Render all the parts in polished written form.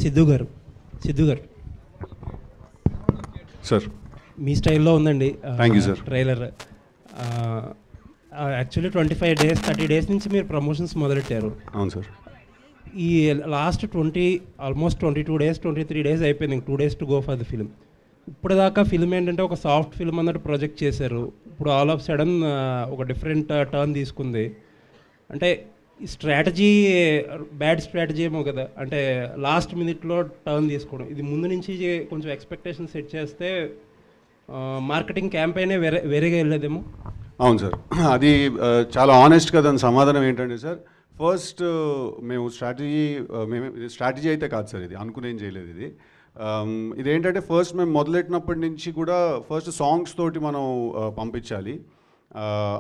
సిద్ధు గారు సార్ మీ స్టైల్లో ఉందండి. Thank you sir. Trailer actually 25 days 30 days నుంచి మీరు ప్రమోషన్స్ మొదలెట్టారు. అవును సార్. ఈ లాస్ట్ ఆల్మోస్ట్ 22 days 23 days అయిపోయింది. 2 days to go for the film. ఇప్పుడు దాకా ఫిల్మ్ ఏంటంటే ఒక సాఫ్ట్ ఫిల్మ్ అన్నట్టు ప్రొజెక్ట్ చేశారు. ఇప్పుడు ఆల్ ఆఫ్ సడన్ ఒక డిఫరెంట్ టర్న్ తీసుకుంది. అంటే ఈ స్ట్రాటజీ బ్యాడ్ స్ట్రాటజీ ఏమో కదా, అంటే లాస్ట్ మినిట్లో టర్న్ తీసుకోవడం. ఇది ముందు నుంచి కొంచెం ఎక్స్పెక్టేషన్ సెట్ చేస్తే మార్కెటింగ్ క్యాంపెయినే వేరేగా వెళ్ళేదేమో. అవును సార్, అది చాలా ఆనెస్ట్గా దాని సమాధానం ఏంటంటే సార్, ఫస్ట్ మేము స్ట్రాటజీ అయితే కాదు సార్, ఇది అనుకునేం చేయలేదు. ఇదేంటంటే ఫస్ట్ మేము మొదలెట్టినప్పటి నుంచి కూడా ఫస్ట్ సాంగ్స్ తోటి మనం పంపించాలి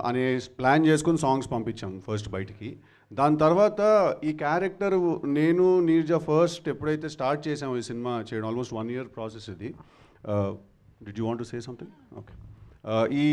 అనే ప్లాన్ చేసుకుని సాంగ్స్ పంపించాము ఫస్ట్ బయటికి. దాని తర్వాత ఈ క్యారెక్టర్ నేను నీర్జా ఫస్ట్ ఎప్పుడైతే స్టార్ట్ చేసాము ఈ సినిమా చేయడం, ఆల్మోస్ట్ 1 year ప్రాసెస్ ఇది. Did you want to say something? Okay. ఈ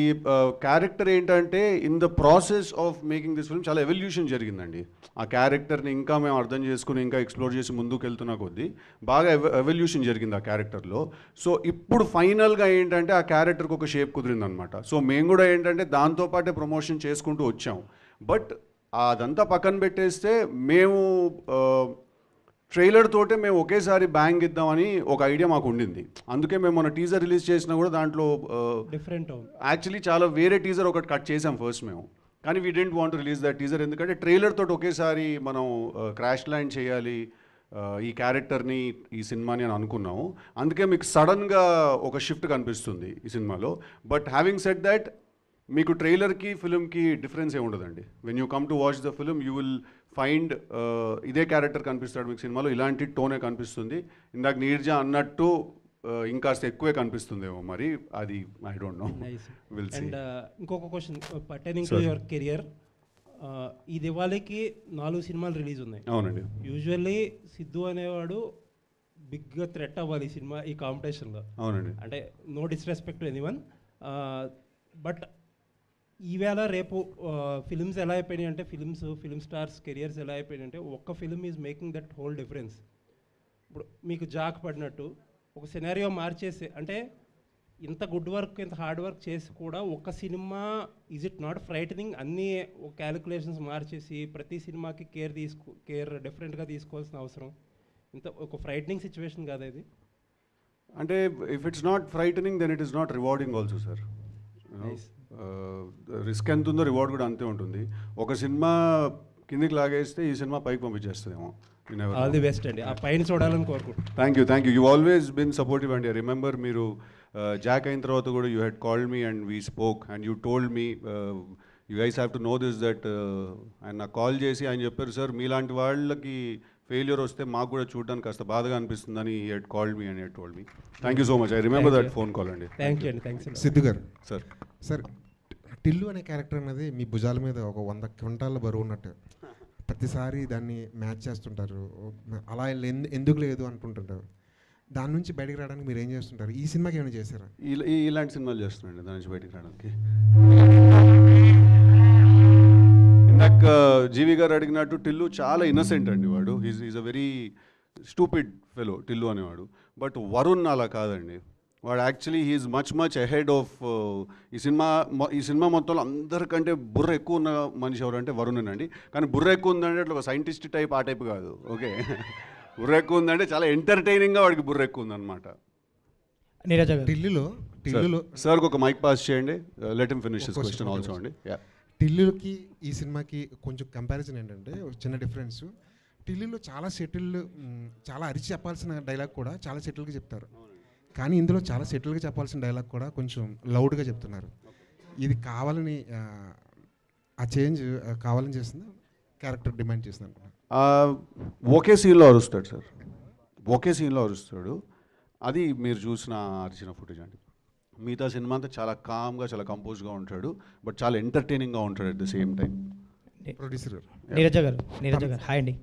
క్యారెక్టర్ ఏంటంటే in the process of making this film చాలా ఎవల్యూషన్ జరిగిందండి. ఆ క్యారెక్టర్ని ఇంకా మేము అర్థం చేసుకుని ఇంకా ఎక్స్ప్లోర్ చేసి ముందుకు వెళ్తున్నా కొద్దీ బాగా ఎవల్యూషన్ జరిగింది ఆ క్యారెక్టర్లో. సో ఇప్పుడు ఫైనల్గా ఏంటంటే ఆ క్యారెక్టర్కి ఒక షేప్ కుదిరిందనమాట. సో మేము కూడా ఏంటంటే దాంతోపాటే ప్రమోషన్ చేసుకుంటూ వచ్చాం. బట్ అదంతా పక్కన పెట్టేస్తే మేము ట్రైలర్ తోటే మేము ఒకేసారి బ్యాంగ్ ఇద్దామని ఒక ఐడియా మాకు ఉండింది. అందుకే మేము మన టీజర్ రిలీజ్ చేసినా కూడా దాంట్లో డిఫరెంట్ యాక్చువల్లీ చాలా వేరే టీజర్ ఒకటి కట్ చేసాం ఫస్ట్ మేము. కానీ we didn't want release that teaser, ఎందుకంటే ట్రైలర్ తోటి ఒకేసారి మనం క్రాష్ ల్యాండ్ చేయాలి ఈ క్యారెక్టర్ని ఈ సినిమాని అని అనుకున్నాము. అందుకే మీకు సడన్గా ఒక షిఫ్ట్ కనిపిస్తుంది ఈ సినిమాలో. బట్ హ్యావింగ్ సెడ్ దట్, మీకు ట్రైలర్కి ఫిల్మ్కి డిఫరెన్స్ ఏ ఉండదండి. When you come to watch the film you will find ఇదే క్యారెక్టర్ కనిపిస్తాడు మీకు సినిమాలో, ఇలాంటి టోనే కనిపిస్తుంది. ఇందాక నీర్జా అన్నట్టు ఇంకాస్త ఎక్కువే కనిపిస్తుందేమో, మరి అది I don't know, will see. And ఇంకొక question pertaining to your career. ఈ దివాళీకి 4 సినిమాలు రిలీజ్ ఉన్నాయి. అవునండి. యూజువల్లీ సిద్ధు అనేవాడు బిగ్గా థ్రెట్ అవ్వాలి ఈ సినిమా ఈ కాంపిటీషన్లో. అవునండి. అంటే no disrespect to anyone, but ఈవేళ రేపు ఫిల్మ్స్ ఎలా అయిపోయినాయి అంటే ఫిల్మ్ స్టార్స్ కెరియర్స్ ఎలా అయిపోయినాయి అంటే ఒక్క film is making that whole difference. ఇప్పుడు మీకు జాక్ పడినట్టు ఒక సినారియో మార్చేసి, అంటే ఇంత గుడ్ వర్క్ ఇంత హార్డ్ వర్క్ చేసి కూడా ఒక్క cinema is it not frightening? అన్నీ క్యాలిక్యులేషన్స్ మార్చేసి ప్రతి సినిమాకి కేర్ డిఫరెంట్గా తీసుకోవాల్సిన అవసరం, ఇంత ఒక ఫ్రైటనింగ్ సిచ్యువేషన్ కాదా ఇది? అంటే if it's not frightening then it is not rewarding also sir. Risk ఎంత ఉందో రివార్డ్ కూడా అంతే ఉంటుంది. ఒక సినిమా కిందికి లాగేస్తే ఈ సినిమా పైకి పంపించేస్తుందేమో. ఆల్ ది బెస్ట్ అండి, ఆ పైన చూడాలని కోరుకుంటున్నాను. Thank you. You always been supportive అండి. ఐ రిమెంబర్ మీరు జాక్ అయిన తర్వాత కూడా you had called me and we spoke and you told me you guys have to know this that. ఆయన నాకు కాల్ చేసి ఆయన చెప్పారు, సార్ మీలాంటి వాళ్ళకి ఫెయిల్యూర్ వస్తే మాకు కూడా చూడడానికి కాస్త బాధగా అనిపిస్తుందని he had called me and had told me. Thank you so much. I remember that phone call అండి. థ్యాంక్ యూ అండి. థ్యాంక్స్. సిద్ధు గారు సార్ టిల్లు అనే క్యారెక్టర్ అనేది మీ భుజాల మీద ఒక 100 క్వింటాల బరువు ఉన్నట్టు ప్రతిసారి దాన్ని మ్యాచ్ చేస్తుంటారు. అలా ఎందుకు లేదు అనుకుంటుంటారు. దాని నుంచి బయటకు రావడానికి మీరు ఏం చేస్తుంటారు? ఈ సినిమాకి ఏమైనా చేశారా? ఇలాంటి సినిమాలు చేస్తున్నాండి దాని నుంచి బయటకు రావడానికి. ఇందాక జీవి గారు అడిగినట్టు టిల్లు చాలా ఇన్నసెంట్ అండి. వాడు is a very stupid fellow Tillu అనేవాడు. బట్ వరుణ్ అలా కాదండి. వాడు actually he is much ahead of ఈ సినిమా మొత్తంలో అందరికంటే బుర్ర ఎక్కువ ఉన్న మనిషి ఎవరంటే వరుణేనండి. కానీ బుర్ర ఎక్కువ ఉందంటే అట్లా ఒక సైంటిస్ట్ టైప్ ఆ టైప్ కాదు. ఓకే, బుర్ర ఎక్కువ ఉందంటే చాలా ఎంటర్టైనింగ్గా వాడికి బుర్ర ఎక్కువ ఉందన్నమాట. టిల్లులో సార్ ఒక మైక్ పాస్ చేయండి. Let him finish his question also అండి. టిల్లుకి ఈ సినిమాకి కొంచెం కంపారిజన్ ఏంటంటే చిన్న డిఫరెన్స్. టిల్లులో చాలా సెటిల్, చాలా అరిచి చెప్పాల్సిన డైలాగ్ కూడా చాలా సెటిల్గా చెప్తారు. కానీ ఇందులో చాలా సెటిల్గా చెప్పాల్సిన డైలాగ్ కూడా కొంచెం లౌడ్గా చెప్తున్నారు. ఇది కావాలని ఆ చేంజ్ కావాలని చేస్తుంది, క్యారెక్టర్ డిమాండ్ చేస్తుంది అనుకున్నాను. ఒకే సీన్లో అరుస్తాడు సార్, ఒకే సీన్లో అరుస్తాడు. అది మీరు చూసిన అరిచిన ఫుటేజ్ అండి. మిగతా సినిమా అంతా చాలా కామ్గా చాలా కంపోజ్గా ఉంటాడు, బట్ చాలా ఎంటర్టైనింగ్గా ఉంటాడు at the same time. Producer Neeraja గారు హాయ్ అండి.